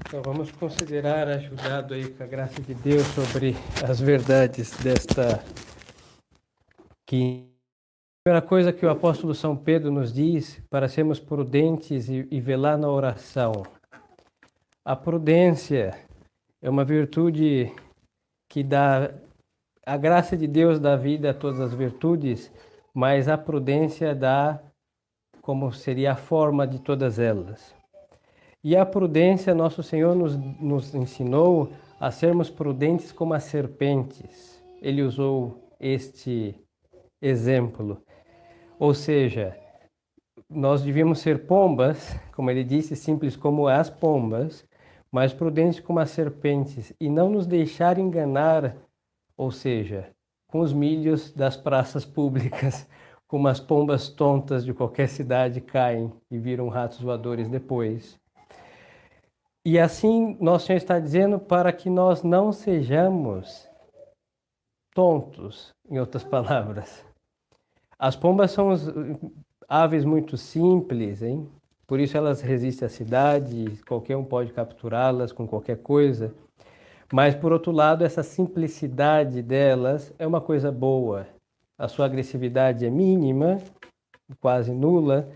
Então vamos considerar, ajudado aí com a graça de Deus, sobre as verdades desta que a primeira coisa que o apóstolo São Pedro nos diz para sermos prudentes e velar na oração. A prudência é uma virtude que dá a graça de Deus dá vida a todas as virtudes, mas a prudência dá como seria a forma de todas elas. E a prudência, nosso Senhor nos ensinou a sermos prudentes como as serpentes. Ele usou este exemplo. Ou seja, nós devíamos ser pombas, como ele disse, simples como as pombas, mas prudentes como as serpentes, e não nos deixar enganar, ou seja, com os milhos das praças públicas, como as pombas tontas de qualquer cidade caem e viram ratos voadores depois. E assim, nosso Senhor está dizendo para que nós não sejamos tontos, em outras palavras. As pombas são aves muito simples, hein? Por isso elas resistem à cidade, qualquer um pode capturá-las com qualquer coisa. Mas, por outro lado, essa simplicidade delas é uma coisa boa. A sua agressividade é mínima, quase nula,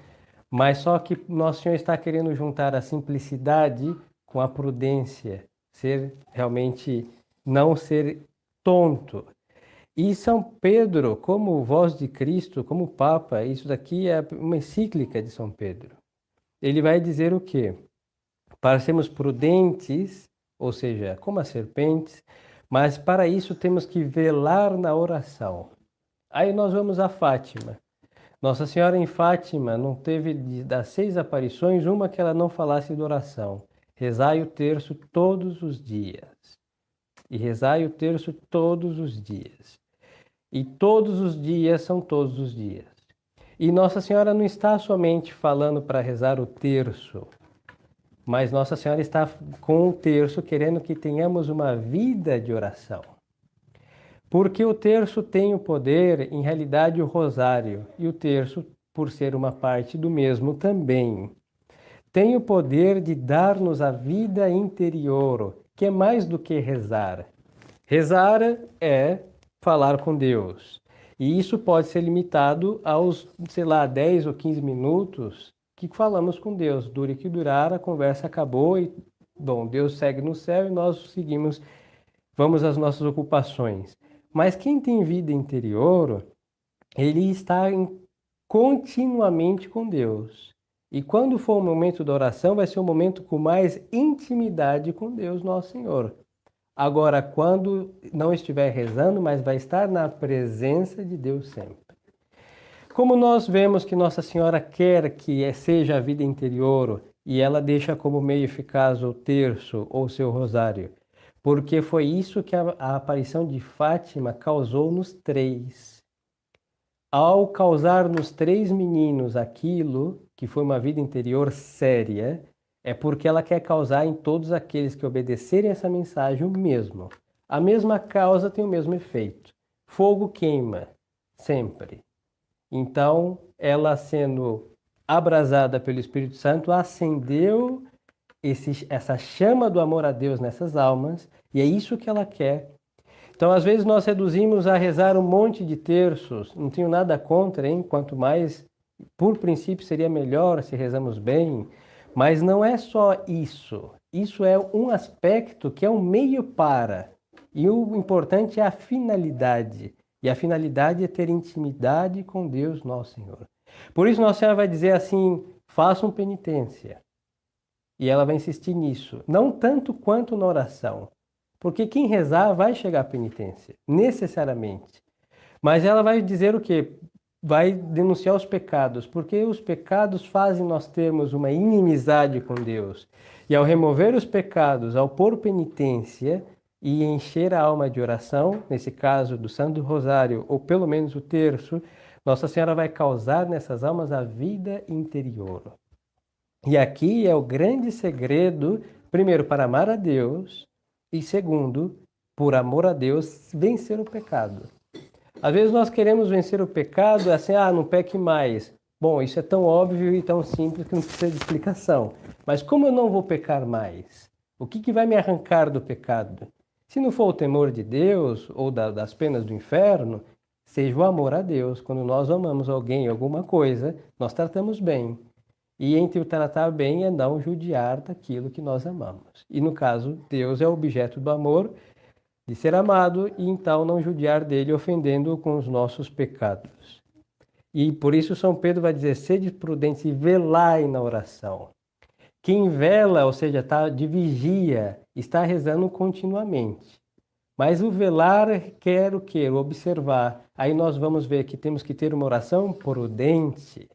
mas só que nosso Senhor está querendo juntar a simplicidade com a prudência, ser realmente não ser tonto. E São Pedro, como voz de Cristo, como Papa, isso daqui é uma encíclica de São Pedro. Ele vai dizer o quê? Para sermos prudentes, ou seja, como as serpentes, mas para isso temos que velar na oração. Aí nós vamos a Fátima. Nossa Senhora em Fátima não teve das 6 aparições uma que ela não falasse de oração. Rezai o terço todos os dias. E rezai o terço todos os dias. E todos os dias são todos os dias. E Nossa Senhora não está somente falando para rezar o terço, mas Nossa Senhora está com o terço querendo que tenhamos uma vida de oração. Porque o terço tem o poder, em realidade, o rosário, e o terço, por ser uma parte do mesmo também, tem o poder de dar-nos a vida interior, que é mais do que rezar. Rezar é falar com Deus. E isso pode ser limitado aos, 10 ou 15 minutos que falamos com Deus. Dure que durar, a conversa acabou e, Deus segue no céu e nós seguimos, vamos às nossas ocupações. Mas quem tem vida interior, ele está continuamente com Deus. E quando for o momento da oração, vai ser um momento com mais intimidade com Deus, nosso Senhor. Agora, quando não estiver rezando, mas vai estar na presença de Deus sempre. Como nós vemos que Nossa Senhora quer que seja a vida interior, e ela deixa como meio eficaz o terço ou seu rosário, porque foi isso que a aparição de Fátima causou nos 3. Ao causar nos 3 meninos aquilo, que foi uma vida interior séria, é porque ela quer causar em todos aqueles que obedecerem essa mensagem o mesmo. A mesma causa tem o mesmo efeito. Fogo queima, sempre. Então, ela sendo abrasada pelo Espírito Santo, acendeu essa chama do amor a Deus nessas almas, e é isso que ela quer. Então, às vezes, nós reduzimos a rezar um monte de terços, não tenho nada contra, hein? Quanto mais, por princípio, seria melhor se rezamos bem, mas não é só isso. Isso é um aspecto que é um meio para, e o importante é a finalidade. E a finalidade é ter intimidade com Deus, nosso Senhor. Por isso, Nossa Senhora vai dizer assim, façam penitência. E ela vai insistir nisso. Não tanto quanto na oração. Porque quem rezar vai chegar à penitência, necessariamente. Mas ela vai dizer o quê? Vai denunciar os pecados. Porque os pecados fazem nós termos uma inimizade com Deus. E ao remover os pecados, ao pôr penitência e encher a alma de oração, nesse caso do Santo Rosário, ou pelo menos o terço, Nossa Senhora vai causar nessas almas a vida interior. E aqui é o grande segredo, primeiro, para amar a Deus, e segundo, por amor a Deus, vencer o pecado. Às vezes nós queremos vencer o pecado assim, não peque mais. Bom, isso é tão óbvio e tão simples que não precisa de explicação. Mas como eu não vou pecar mais? O que vai me arrancar do pecado? Se não for o temor de Deus ou das penas do inferno, seja o amor a Deus. Quando nós amamos alguém, alguma coisa, nós tratamos bem. E entre o tratar bem é não judiar daquilo que nós amamos. E no caso, Deus é o objeto do amor, de ser amado, e então não judiar dele, ofendendo-o com os nossos pecados. E por isso São Pedro vai dizer, sede prudentes e velai na oração. Quem vela, ou seja, está de vigia, está rezando continuamente. Mas o velar quer o quê? O observar. Aí nós vamos ver que temos que ter uma oração prudente.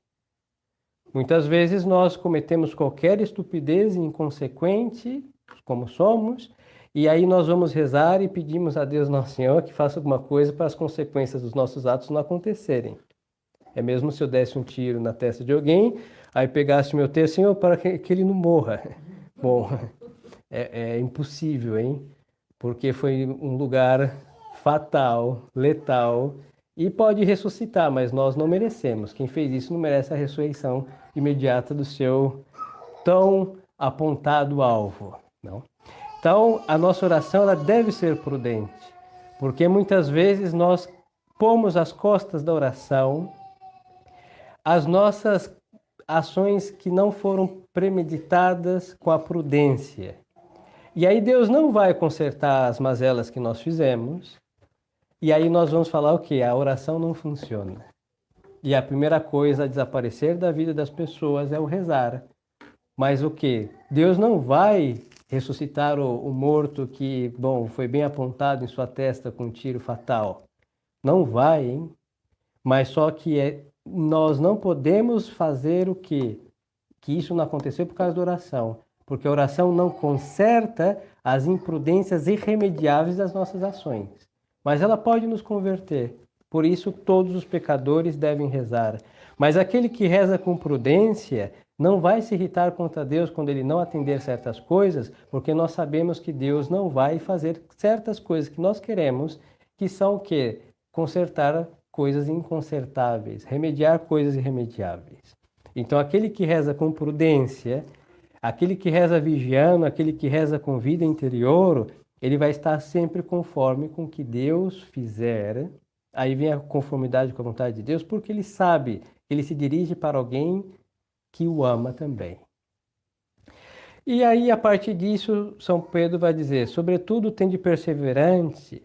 Muitas vezes nós cometemos qualquer estupidez inconsequente, como somos, e aí nós vamos rezar e pedimos a Deus Nosso Senhor que faça alguma coisa para as consequências dos nossos atos não acontecerem. É mesmo se eu desse um tiro na testa de alguém, aí pegasse o meu texto, Senhor, para que ele não morra. Bom, é impossível, hein? Porque foi um lugar fatal, letal, e pode ressuscitar, mas nós não merecemos. Quem fez isso não merece a ressurreição imediata do seu tão apontado alvo, não? Então, a nossa oração ela deve ser prudente, porque muitas vezes nós pomos às costas da oração as nossas ações que não foram premeditadas com a prudência. E aí Deus não vai consertar as mazelas que nós fizemos. E aí nós vamos falar o quê? A oração não funciona. E a primeira coisa a desaparecer da vida das pessoas é o rezar. Mas o quê? Deus não vai ressuscitar o morto que, bom, foi bem apontado em sua testa com um tiro fatal. Não vai, hein? Mas só que nós não podemos fazer o quê? Que isso não aconteceu por causa da oração. Porque a oração não conserta as imprudências irremediáveis das nossas ações. Mas ela pode nos converter. Por isso, todos os pecadores devem rezar. Mas aquele que reza com prudência não vai se irritar contra Deus quando ele não atender certas coisas, porque nós sabemos que Deus não vai fazer certas coisas que nós queremos, que são o quê? Consertar coisas inconsertáveis, remediar coisas irremediáveis. Então, aquele que reza com prudência, aquele que reza vigiando, aquele que reza com vida interior, ele vai estar sempre conforme com o que Deus fizer. Aí vem a conformidade com a vontade de Deus, porque ele sabe, ele se dirige para alguém que o ama também. E aí, a partir disso, São Pedro vai dizer, sobretudo tende perseverante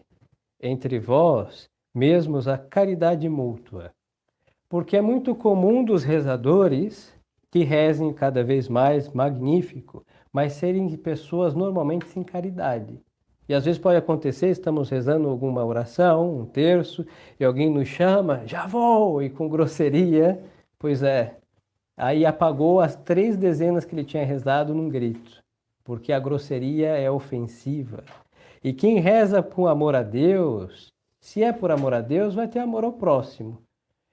entre vós, mesmos a caridade mútua. Porque é muito comum dos rezadores que rezem cada vez mais magnífico, mas serem pessoas normalmente sem caridade. E às vezes pode acontecer, estamos rezando alguma oração, um terço, e alguém nos chama, já vou, e com grosseria, pois é, aí apagou as 3 dezenas que ele tinha rezado num grito, porque a grosseria é ofensiva. E quem reza com amor a Deus, se é por amor a Deus, vai ter amor ao próximo.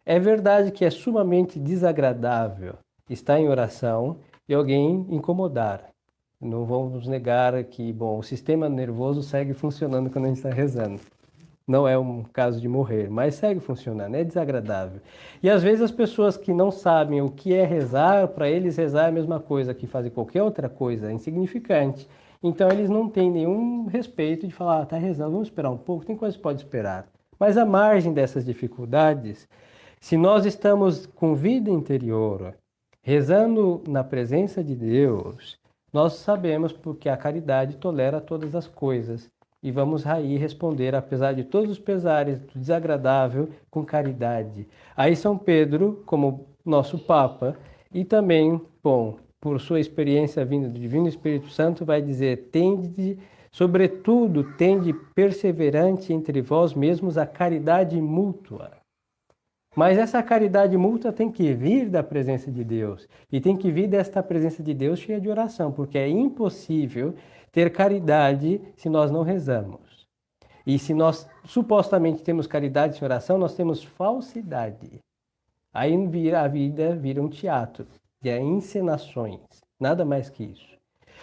É verdade que é sumamente desagradável estar em oração e alguém incomodar. Não vamos negar que, bom, o sistema nervoso segue funcionando quando a gente está rezando. Não é um caso de morrer, mas segue funcionando, é desagradável. E às vezes as pessoas que não sabem o que é rezar, para eles rezar é a mesma coisa que fazer qualquer outra coisa, é insignificante. Então eles não têm nenhum respeito de falar, tá rezando, vamos esperar um pouco, tem coisa que pode esperar. Mas à margem dessas dificuldades, se nós estamos com vida interior, rezando na presença de Deus, nós sabemos porque a caridade tolera todas as coisas e vamos aí responder, apesar de todos os pesares, do desagradável, com caridade. Aí São Pedro, como nosso Papa, e também, bom, por sua experiência vinda do Divino Espírito Santo, vai dizer, sobretudo, tende perseverante entre vós mesmos a caridade mútua. Mas essa caridade mútua tem que vir da presença de Deus. E tem que vir desta presença de Deus cheia de oração, porque é impossível ter caridade se nós não rezamos. E se nós supostamente temos caridade sem oração, nós temos falsidade. Aí a vida vira um teatro, de encenações, nada mais que isso.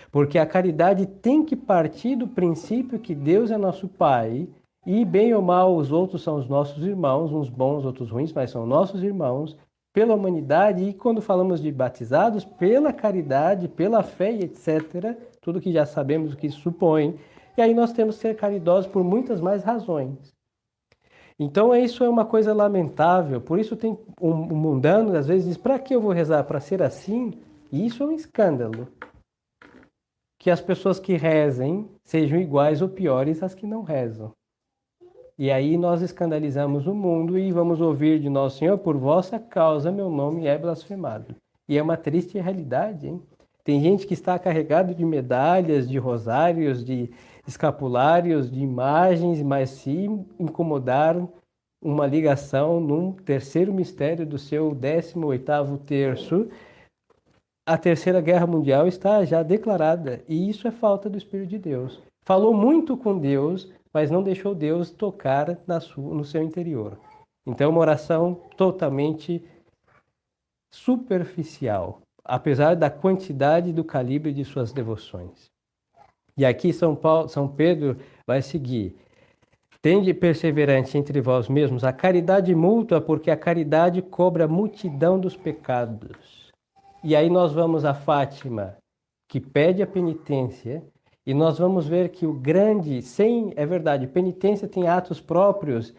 Porque a caridade tem que partir do princípio que Deus é nosso Pai, e bem ou mal, os outros são os nossos irmãos, uns bons, outros ruins, mas são nossos irmãos, pela humanidade, e quando falamos de batizados, pela caridade, pela fé, etc., tudo que já sabemos o que isso supõe. E aí nós temos que ser caridosos por muitas mais razões. Então isso é uma coisa lamentável, por isso tem um mundano às vezes diz, para que eu vou rezar? Para ser assim? E isso é um escândalo. Que as pessoas que rezem sejam iguais ou piores às que não rezam. E aí nós escandalizamos o mundo e vamos ouvir de Nosso Senhor, por vossa causa meu nome é blasfemado. E é uma triste realidade, hein? Tem gente que está carregado de medalhas, de rosários, de escapulários, de imagens, mas se incomodaram uma ligação num terceiro mistério do seu 18º terço, a Terceira Guerra Mundial está já declarada, e isso é falta do Espírito de Deus. Falou muito com Deus, mas não deixou Deus tocar no seu interior. Então, uma oração totalmente superficial, apesar da quantidade e do calibre de suas devoções. E aqui São Pedro vai seguir. Tende perseverante entre vós mesmos a caridade mútua, porque a caridade cobre a multidão dos pecados. E aí nós vamos a Fátima, que pede a penitência, e nós vamos ver que o grande, é verdade, penitência tem atos próprios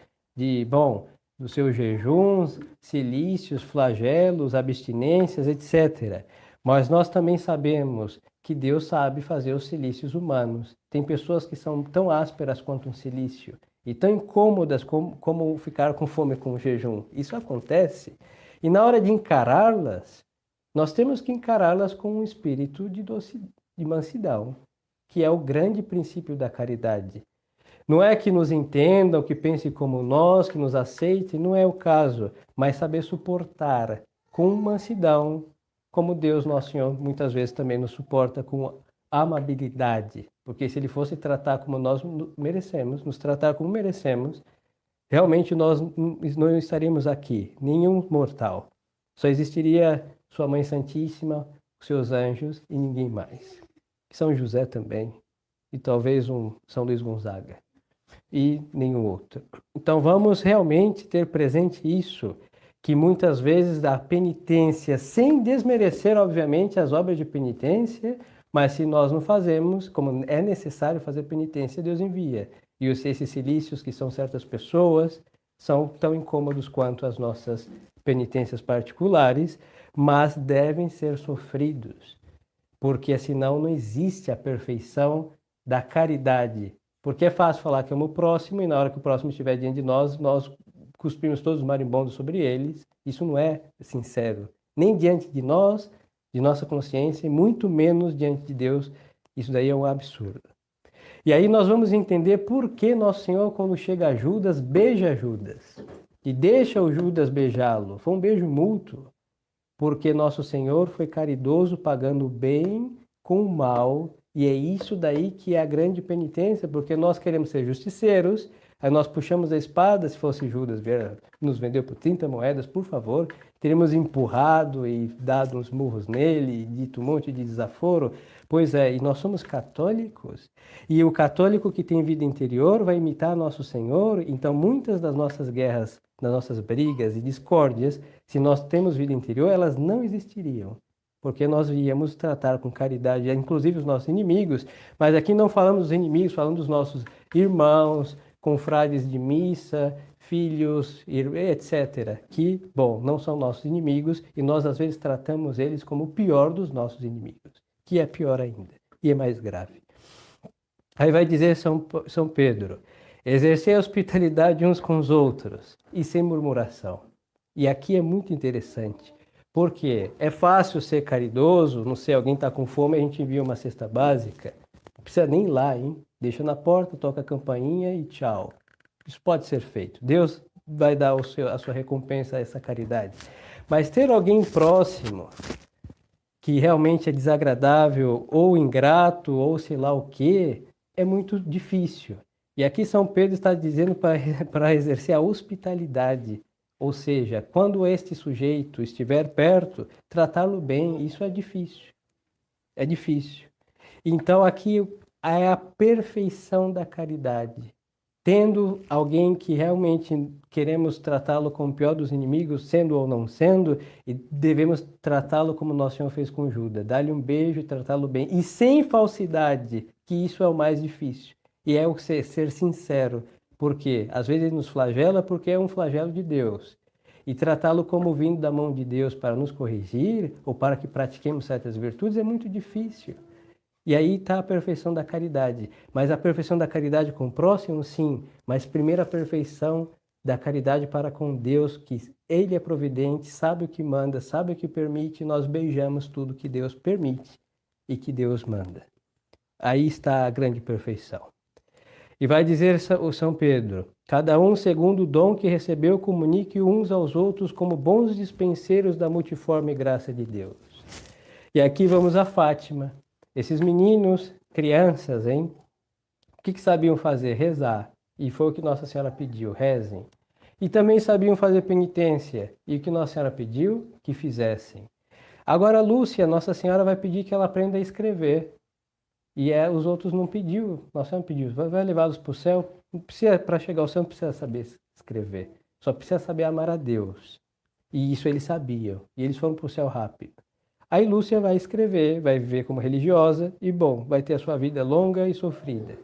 dos seus jejuns, cilícios, flagelos, abstinências, etc. Mas nós também sabemos que Deus sabe fazer os cilícios humanos. Tem pessoas que são tão ásperas quanto um cilício e tão incômodas como ficar com fome com o jejum. Isso acontece. E na hora de encará-las, nós temos que encará-las com um espírito de mansidão, que é o grande princípio da caridade. Não é que nos entendam, que pensem como nós, que nos aceitem, não é o caso, mas saber suportar com mansidão, como Deus, Nosso Senhor, muitas vezes também nos suporta com amabilidade, porque se Ele fosse tratar como nós merecemos, nos tratar como merecemos, realmente nós não estaríamos aqui, nenhum mortal. Só existiria Sua Mãe Santíssima, os seus anjos e ninguém mais. São José também, e talvez um São Luís Gonzaga, e nenhum outro. Então vamos realmente ter presente isso, que muitas vezes a penitência, sem desmerecer, obviamente, as obras de penitência, mas se nós não fazemos, como é necessário fazer penitência, Deus envia. E esses cilícios, que são certas pessoas, são tão incômodos quanto as nossas penitências particulares, mas devem ser sofridos, porque senão não existe a perfeição da caridade. Porque é fácil falar que amo o próximo, e na hora que o próximo estiver diante de nós, nós cuspimos todos os marimbondos sobre eles. Isso não é sincero, nem diante de nós, de nossa consciência, e muito menos diante de Deus. Isso daí é um absurdo. E aí nós vamos entender por que Nosso Senhor, quando chega a Judas, beija Judas. E deixa o Judas beijá-lo. Foi um beijo mútuo, porque Nosso Senhor foi caridoso, pagando o bem com o mal. E é isso daí que é a grande penitência, porque nós queremos ser justiceiros, aí nós puxamos a espada. Se fosse Judas nos vendeu por 30 moedas, por favor, teríamos empurrado e dado uns murros nele, dito um monte de desaforo. Pois é, e nós somos católicos, e o católico que tem vida interior vai imitar Nosso Senhor. Então muitas das nossas guerras, das nossas brigas e discórdias, se nós temos vida interior, elas não existiriam. Porque nós íamos tratar com caridade, inclusive os nossos inimigos, mas aqui não falamos dos inimigos, falamos dos nossos irmãos, confrades de missa, filhos, etc., que, não são nossos inimigos, e nós às vezes tratamos eles como o pior dos nossos inimigos, que é pior ainda, e é mais grave. Aí vai dizer São Pedro, exercer a hospitalidade uns com os outros, e sem murmuração. E aqui é muito interessante, porque é fácil ser caridoso, não sei, alguém está com fome, a gente envia uma cesta básica. Não precisa nem ir lá, hein? Deixa na porta, toca a campainha e tchau. Isso pode ser feito. Deus vai dar a sua recompensa a essa caridade. Mas ter alguém próximo que realmente é desagradável, ou ingrato, ou sei lá o quê, é muito difícil. E aqui São Pedro está dizendo para exercer a hospitalidade. Ou seja, quando este sujeito estiver perto, tratá-lo bem. Isso é difícil. É difícil. Então aqui é a perfeição da caridade. tendo alguém que realmente queremos tratá-lo como o pior dos inimigos, sendo ou não sendo, e devemos tratá-lo como nosso Senhor fez com Judas, dar-lhe um beijo e tratá-lo bem, e sem falsidade, que isso é o mais difícil, e é o ser sincero, porque às vezes ele nos flagela porque é um flagelo de Deus, e tratá-lo como vindo da mão de Deus para nos corrigir, ou para que pratiquemos certas virtudes, é muito difícil. E aí está a perfeição da caridade. Mas a perfeição da caridade com o próximo, sim. Mas primeiro a perfeição da caridade para com Deus, que Ele é providente, sabe o que manda, sabe o que permite, e nós beijamos tudo que Deus permite e que Deus manda. Aí está a grande perfeição. E vai dizer o São Pedro: cada um segundo o dom que recebeu, comunique uns aos outros como bons dispenseiros da multiforme graça de Deus. E aqui vamos a Fátima. Esses meninos, crianças, hein? O que sabiam fazer? Rezar. E foi o que Nossa Senhora pediu, rezem. E também sabiam fazer penitência. E o que Nossa Senhora pediu? Que fizessem. Agora, Lúcia, Nossa Senhora vai pedir que ela aprenda a escrever. E os outros não pediu. Nossa Senhora pediu, vai levá-los para o céu. Não precisa, para chegar ao céu, não precisa saber escrever. Só precisa saber amar a Deus. E isso eles sabiam. E eles foram para o céu rápido. Aí Lúcia vai escrever, vai viver como religiosa e, bom, vai ter a sua vida longa e sofrida.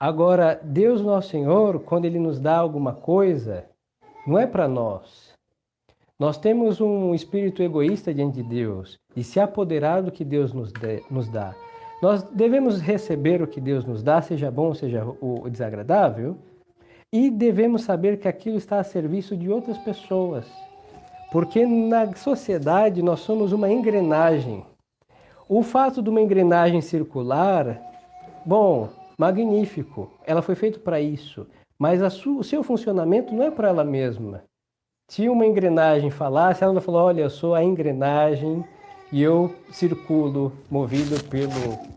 Agora, Deus Nosso Senhor, quando Ele nos dá alguma coisa, não é para nós. Nós temos um espírito egoísta diante de Deus e se apoderar do que Deus nos dá. Nós devemos receber o que Deus nos dá, seja bom, seja o desagradável, e devemos saber que aquilo está a serviço de outras pessoas. Porque na sociedade nós somos uma engrenagem. O fato de uma engrenagem circular, bom, magnífico, ela foi feita para isso, mas o seu funcionamento não é para ela mesma. Se uma engrenagem falasse, ela vai falar, olha, eu sou a engrenagem e eu circulo movido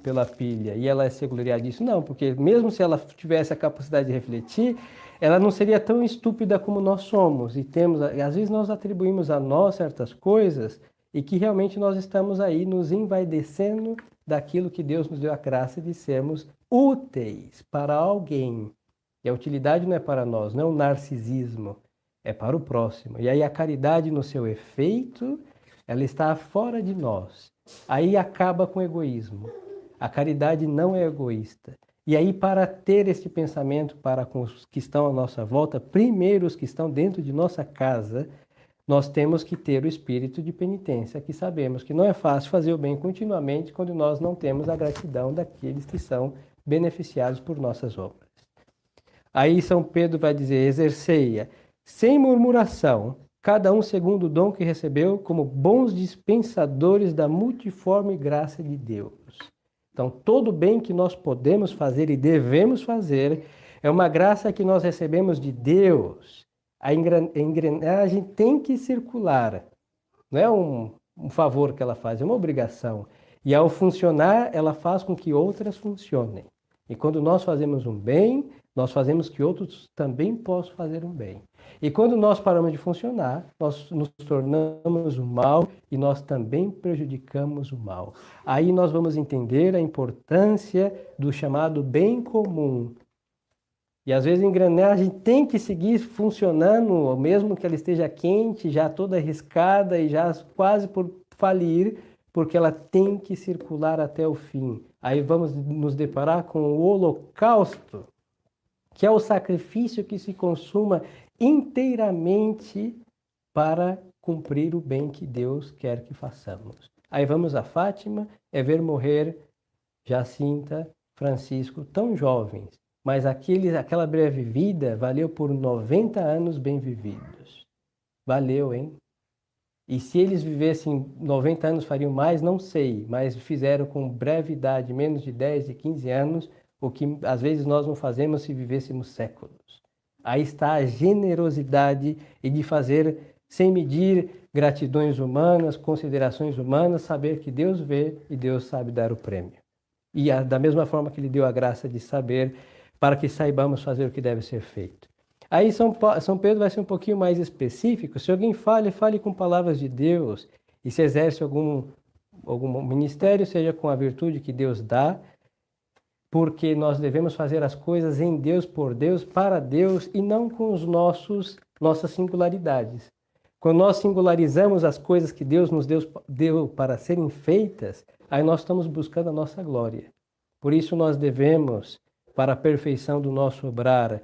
pela pilha, e ela se gloriar disso. Não, porque mesmo se ela tivesse a capacidade de refletir, ela não seria tão estúpida como nós somos. E às vezes nós atribuímos a nós certas coisas e que realmente nós estamos aí nos envaidecendo daquilo que Deus nos deu a graça de sermos úteis para alguém. E a utilidade não é para nós, não é um narcisismo, é para o próximo. E aí a caridade no seu efeito, ela está fora de nós. Aí acaba com o egoísmo. A caridade não é egoísta. E aí, para ter esse pensamento para com os que estão à nossa volta, primeiro os que estão dentro de nossa casa, nós temos que ter o espírito de penitência, que sabemos que não é fácil fazer o bem continuamente quando nós não temos a gratidão daqueles que são beneficiados por nossas obras. Aí São Pedro vai dizer, exercei-a sem murmuração, cada um segundo o dom que recebeu, como bons dispensadores da multiforme graça de Deus. Então, todo bem que nós podemos fazer e devemos fazer é uma graça que nós recebemos de Deus. A engrenagem tem que circular. Não é um favor que ela faz, é uma obrigação. E ao funcionar, ela faz com que outras funcionem. E quando nós fazemos um bem, nós fazemos que outros também possam fazer um bem. E quando nós paramos de funcionar, nós nos tornamos o mal e nós também prejudicamos o mal. Aí nós vamos entender a importância do chamado bem comum. E às vezes a engrenagem tem que seguir funcionando, mesmo que ela esteja quente, já toda arriscada e já quase por falir, porque ela tem que circular até o fim. Aí vamos nos deparar com o holocausto, que é o sacrifício que se consuma inteiramente para cumprir o bem que Deus quer que façamos. Aí vamos a Fátima, é ver morrer Jacinta, Francisco, tão jovens, mas aquela breve vida valeu por 90 anos bem vividos. Valeu, hein? E se eles vivessem 90 anos, fariam mais? Não sei, mas fizeram com brevidade, menos de 10 e 15 anos, o que às vezes nós não fazemos se vivêssemos séculos. Aí está a generosidade e de fazer sem medir gratidões humanas, considerações humanas, saber que Deus vê e Deus sabe dar o prêmio. E da mesma forma que Ele deu a graça de saber, para que saibamos fazer o que deve ser feito. Aí São Pedro vai ser um pouquinho mais específico. Se alguém fale com palavras de Deus e se exerce algum ministério, seja com a virtude que Deus dá, porque nós devemos fazer as coisas em Deus, por Deus, para Deus e não com os nossas singularidades. Quando nós singularizamos as coisas que Deus nos deu para serem feitas, aí nós estamos buscando a nossa glória. Por isso nós devemos, para a perfeição do nosso obrar,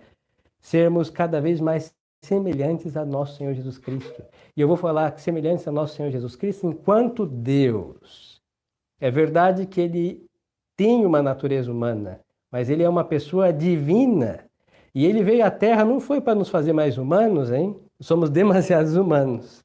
sermos cada vez mais semelhantes a nosso Senhor Jesus Cristo. E eu vou falar semelhantes a nosso Senhor Jesus Cristo enquanto Deus. É verdade que Ele tem uma natureza humana, mas Ele é uma pessoa divina. E Ele veio à Terra, não foi para nos fazer mais humanos, hein? Somos demasiados humanos.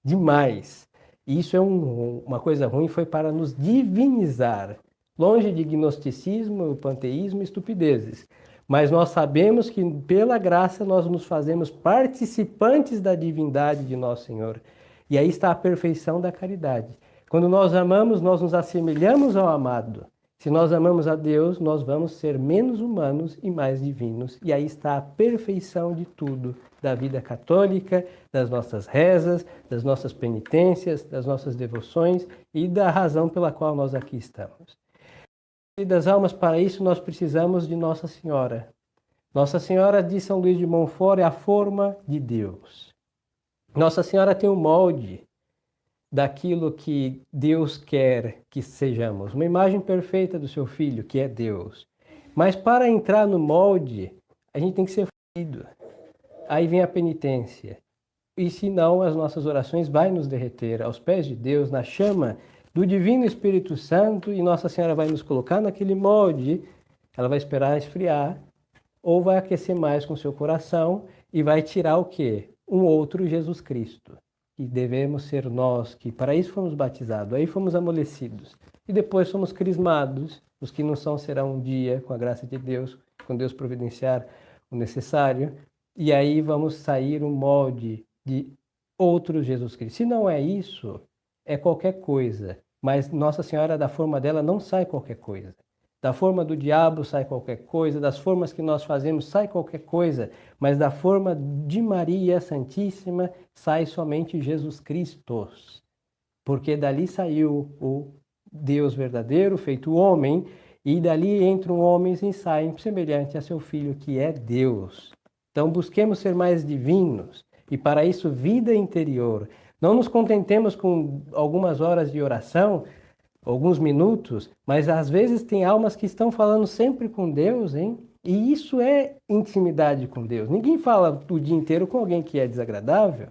Demais. E isso é uma coisa ruim, foi para nos divinizar. Longe de gnosticismo, panteísmo e estupidezes. Mas nós sabemos que pela graça nós nos fazemos participantes da divindade de nosso Senhor. E aí está a perfeição da caridade. Quando nós amamos, nós nos assemelhamos ao amado. Se nós amamos a Deus, nós vamos ser menos humanos e mais divinos. E aí está a perfeição de tudo, da vida católica, das nossas rezas, das nossas penitências, das nossas devoções e da razão pela qual nós aqui estamos. E das almas, para isso nós precisamos de Nossa Senhora. Nossa Senhora de São Luís de Montfort é a forma de Deus. Nossa Senhora tem um molde daquilo que Deus quer que sejamos. Uma imagem perfeita do seu Filho, que é Deus. Mas para entrar no molde, a gente tem que ser fundido. Aí vem a penitência. E se não, as nossas orações vão nos derreter aos pés de Deus, na chama do Divino Espírito Santo, e Nossa Senhora vai nos colocar naquele molde. Ela vai esperar esfriar, ou vai aquecer mais com seu coração e vai tirar o quê? Um outro Jesus Cristo. E devemos ser nós, que para isso fomos batizados, aí fomos amolecidos. E depois somos crismados, os que não são serão um dia, com a graça de Deus, quando Deus providenciar o necessário. E aí vamos sair um molde de outro Jesus Cristo. Se não é isso, é qualquer coisa. Mas Nossa Senhora, da forma dela, não sai qualquer coisa. Da forma do diabo sai qualquer coisa, das formas que nós fazemos sai qualquer coisa, mas da forma de Maria Santíssima sai somente Jesus Cristo. Porque dali saiu o Deus verdadeiro, feito homem, e dali entram homens e saem semelhante a seu Filho, que é Deus. Então busquemos ser mais divinos, e para isso vida interior. Não nos contentemos com algumas horas de oração, alguns minutos, mas às vezes tem almas que estão falando sempre com Deus, hein? E isso é intimidade com Deus. Ninguém fala o dia inteiro com alguém que é desagradável.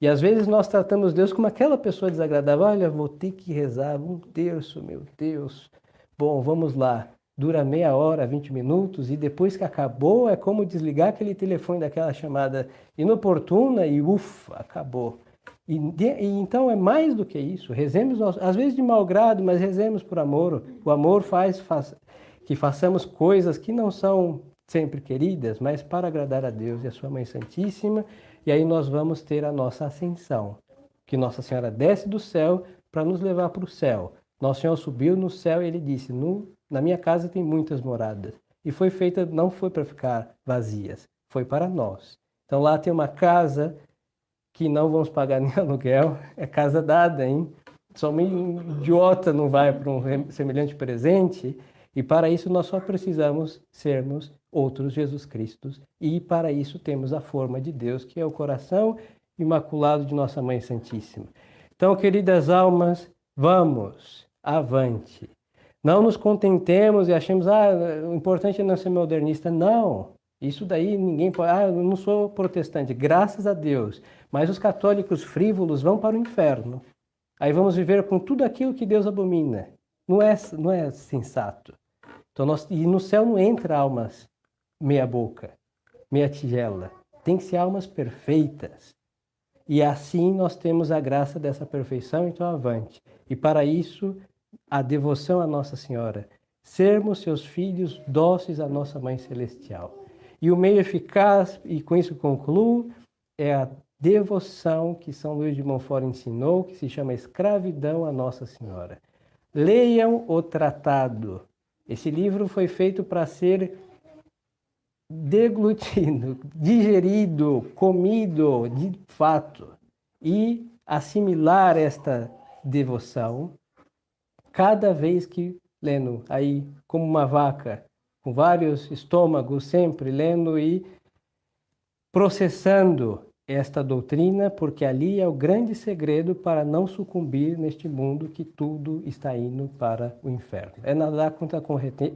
E às vezes nós tratamos Deus como aquela pessoa desagradável. Olha, vou ter que rezar um terço, meu Deus. Bom, vamos lá. Dura meia hora, 20 minutos, e depois que acabou, é como desligar aquele telefone daquela chamada inoportuna e ufa, acabou. E então é mais do que isso. Rezemos, às vezes de mau grado, mas rezemos por amor. O amor faz que façamos coisas que não são sempre queridas, mas para agradar a Deus e a sua Mãe Santíssima. E aí nós vamos ter a nossa ascensão. Que Nossa Senhora desce do céu para nos levar para o céu. Nosso Senhor subiu no céu e Ele disse, na minha casa tem muitas moradas. E foi feita, não foi para ficar vazias, foi para nós. Então lá tem uma casa que não vamos pagar nem aluguel, é casa dada, hein? Somente um idiota não vai para um semelhante presente, e para isso nós só precisamos sermos outros Jesus Cristos, e para isso temos a forma de Deus, que é o coração imaculado de nossa Mãe Santíssima. Então, queridas almas, vamos, avante. Não nos contentemos e achemos, o importante é não ser modernista. Não, isso daí ninguém pode, eu não sou protestante, graças a Deus. Mas os católicos frívolos vão para o inferno. Aí vamos viver com tudo aquilo que Deus abomina. Não é sensato. Então e no céu não entra almas meia boca, meia tigela. Tem que ser almas perfeitas. E assim nós temos a graça dessa perfeição, então avante. E para isso, a devoção à Nossa Senhora. Sermos seus filhos dóceis à nossa Mãe Celestial. E o meio eficaz, e com isso concluo, é a devoção que São Luís de Montfort ensinou, que se chama escravidão à Nossa Senhora. Leiam o tratado. Esse livro foi feito para ser deglutido, digerido, comido de fato e assimilar esta devoção cada vez que, lendo aí como uma vaca com vários estômagos, sempre lendo e processando esta doutrina, porque ali é o grande segredo para não sucumbir neste mundo que tudo está indo para o inferno. É nadar contra a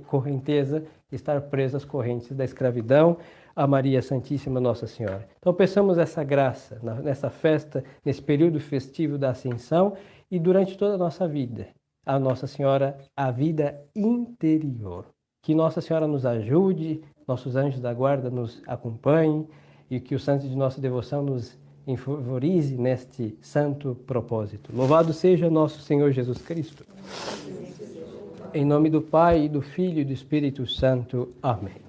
correnteza, estar preso às correntes da escravidão, a Maria Santíssima Nossa Senhora. Então peçamos essa graça nessa festa, nesse período festivo da Ascensão e durante toda a nossa vida. A Nossa Senhora, a vida interior. Que Nossa Senhora nos ajude, nossos anjos da guarda nos acompanhem, e que o santo de nossa devoção nos enfavorize neste santo propósito. Louvado seja nosso Senhor Jesus Cristo. Em nome do Pai, do Filho e do Espírito Santo. Amém.